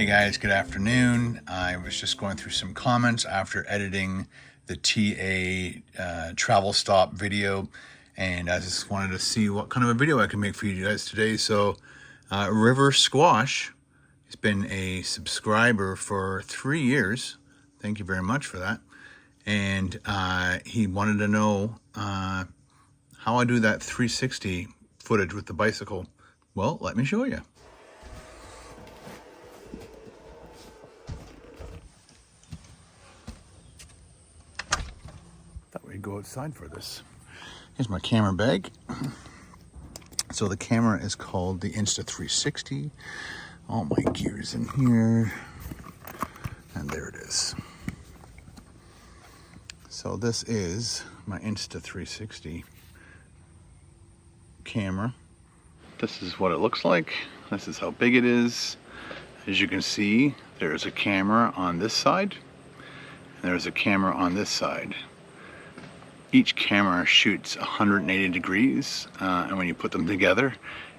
Hey guys, good afternoon. I was just going through some comments after editing the TA travel stop video, and I just wanted to see what kind of a video I can make for you guys today. So River Squash has been a subscriber for 3 years. Thank you very much for that. And he wanted to know how I do that 360 footage with the bicycle. Well, let me show you. Thought we'd go outside for this. Here's my camera bag. So the camera is called the Insta360. All my gear's in here. And there it is. So this is my Insta360 camera. This is what it looks like. This is how big it is. As you can see, there's a camera on this side, and there's a camera on this side. Each camera shoots 180 degrees, and when you put them together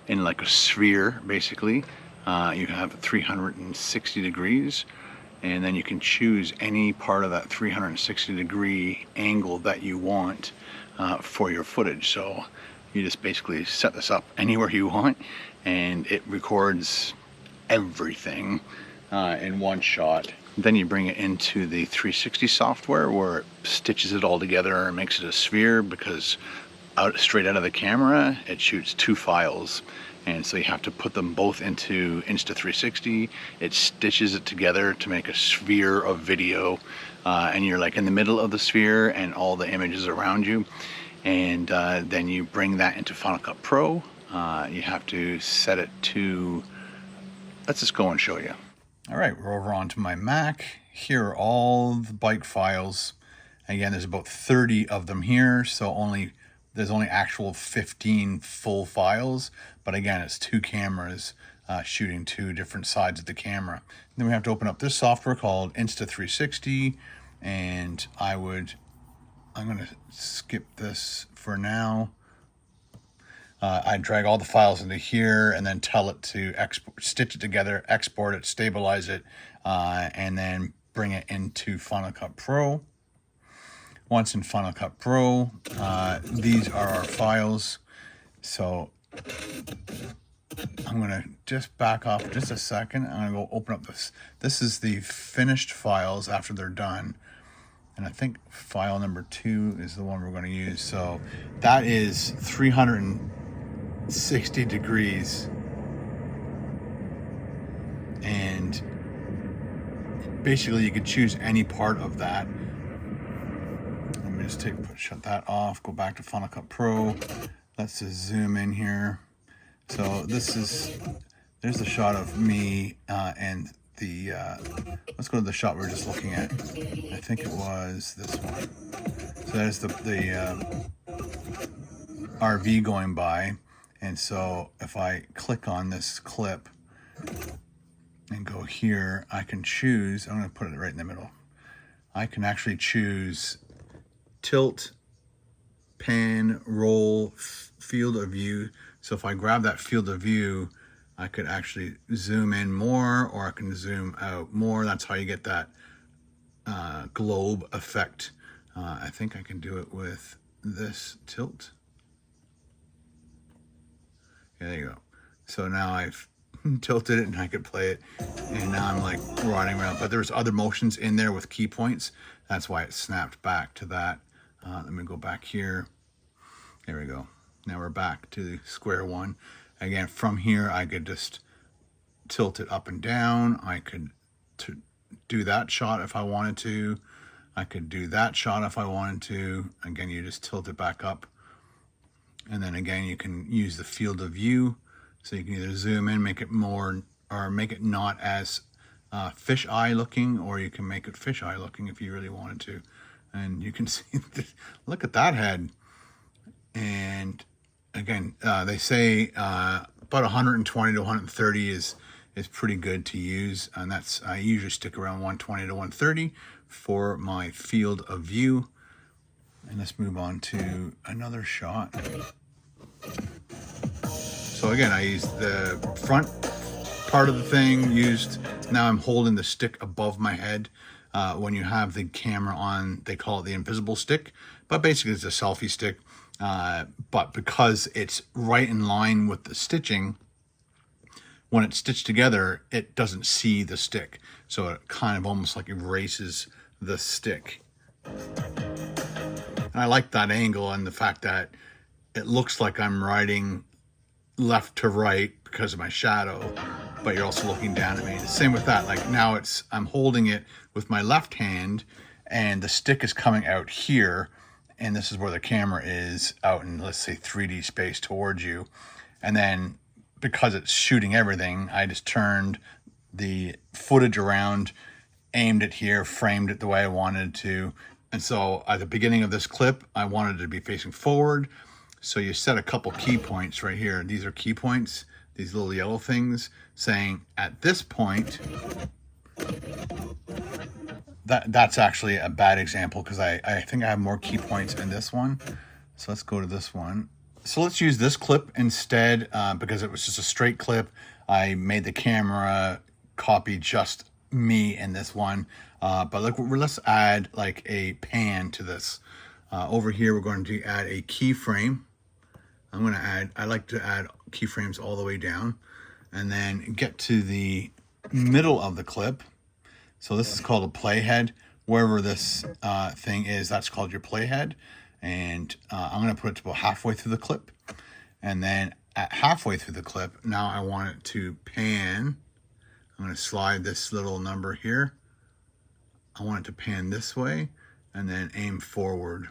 in like a sphere, basically, you have 360 degrees, and then you can choose any part of that 360 degree angle that you want for your footage. So you just basically set this up anywhere you want, and it records everything in one shot. Then you bring it into the 360 software where it stitches it all together and makes it a sphere, because straight out of the camera it shoots 2 files, and so you have to put them both into Insta360. It stitches it together to make a sphere of video, and you're like in the middle of the sphere and all the images around you. And then you bring that into Final Cut Pro. You have to set it to, let's just go and show you. All right, we're over onto my Mac. Here are all the bike files. Again, there's about 30 of them here, so there's only actual 15 full files. But again, it's 2 cameras shooting 2 different sides of the camera. Then we have to open up this software called Insta360, and I'm going to skip this for now. I drag all the files into here and then tell it to export, stitch it together, export it, stabilize it, and then bring it into Final Cut Pro. Once in Final Cut Pro, these are our files. So I'm going to just back off just a second. I'm going to go open up this. This is the finished files after they're done. And I think file number 2 is the one we're going to use. So that is 360 degrees. And basically you could choose any part of that. Let me just shut that off, go back to Final Cut Pro. Let's just zoom in here. So there's the shot of me and the let's go to the shot we were just looking at. I think it was this one. So there's the RV going by, and so if I click on this clip and go here, I can choose, I'm going to put it right in the middle. I can actually choose tilt, pan, roll, field of view. So if I grab that field of view, I could actually zoom in more, or I can zoom out more. That's how you get that globe effect. I think I can do it with this tilt. Yeah, there you go. So now I've tilted it and I could play it, and now I'm like riding around. But there's other motions in there with key points. That's why it snapped back to that. Let me go back here. There we go. Now we're back to square one. Again, from here, I could just tilt it up and down. I could do that shot if I wanted to. I could do that shot if I wanted to. Again, you just tilt it back up. And then again, you can use the field of view. So you can either zoom in, make it more, or make it not as fish eye looking, or you can make it fish eye looking if you really wanted to. And you can see, look at that head. And again, they say about 120 to 130 is pretty good to use, and I usually stick around 120 to 130 for my field of view. And let's move on to another shot. So again, I used the front part of the thing, used Now I'm holding the stick above my head. When you have the camera on, they call it the invisible stick, but basically it's a selfie stick. But because it's right in line with the stitching, when it's stitched together, it doesn't see the stick. So it kind of almost like erases the stick. And I like that angle and the fact that it looks like I'm writing left to right because of my shadow, but you're also looking down at me. Same with that, like now I'm holding it with my left hand and the stick is coming out here, and this is where the camera is out in, let's say, 3D space towards you. And then because it's shooting everything, I just turned the footage around, aimed it here, framed it the way I wanted to. And so at the beginning of this clip, I wanted it to be facing forward. So you set a couple key points right here. These are key points, these little yellow things saying at this point. That's actually a bad example because I think I have more key points in this one. So let's go to this one. So let's use this clip instead because it was just a straight clip. I made the camera copy just me in this one. But let's add like a pan to this. Over here, we're going to add a keyframe. I like to add keyframes all the way down and then get to the middle of the clip. So this is called a playhead. Wherever this thing is, that's called your playhead. And I'm going to put it to about halfway through the clip. And then at halfway through the clip, now I want it to pan. I'm going to slide this little number here. I want it to pan this way and then aim forward.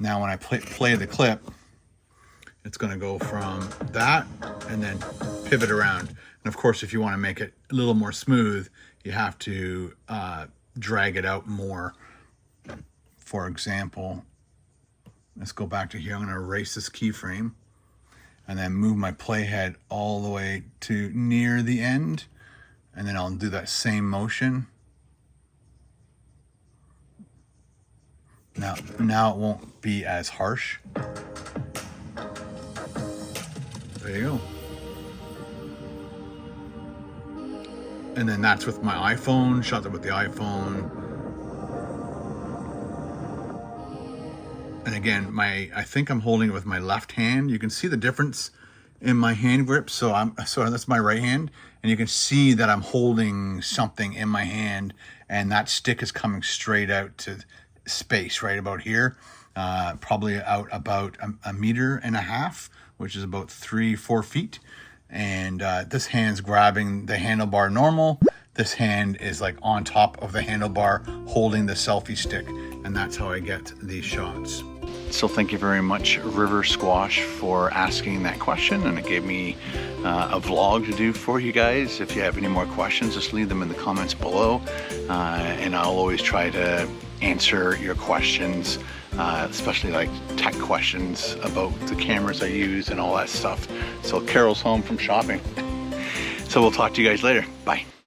Now when I play the clip, it's going to go from that and then pivot around. And of course, if you want to make it a little more smooth, you have to drag it out more. For example, let's go back to here. I'm going to erase this keyframe and then move my playhead all the way to near the end. And then I'll do that same motion. Now it won't be as harsh. There you go. And then that's with my iPhone, shot it with the iPhone. And again, I think I'm holding it with my left hand. You can see the difference in my hand grip. So that's my right hand. And you can see that I'm holding something in my hand and that stick is coming straight out to space right about here, probably out about a meter and a half, which is about 3-4 feet. And this hand's grabbing the handlebar normal. This hand is like on top of the handlebar holding the selfie stick, and that's how I get these shots. So thank you very much, River Squash, for asking that question, and it gave me a vlog to do for you guys. If you have any more questions, just leave them in the comments below, and I'll always try to answer your questions, especially like tech questions about the cameras I use and all that stuff. So Carol's home from shopping. So we'll talk to you guys later. Bye.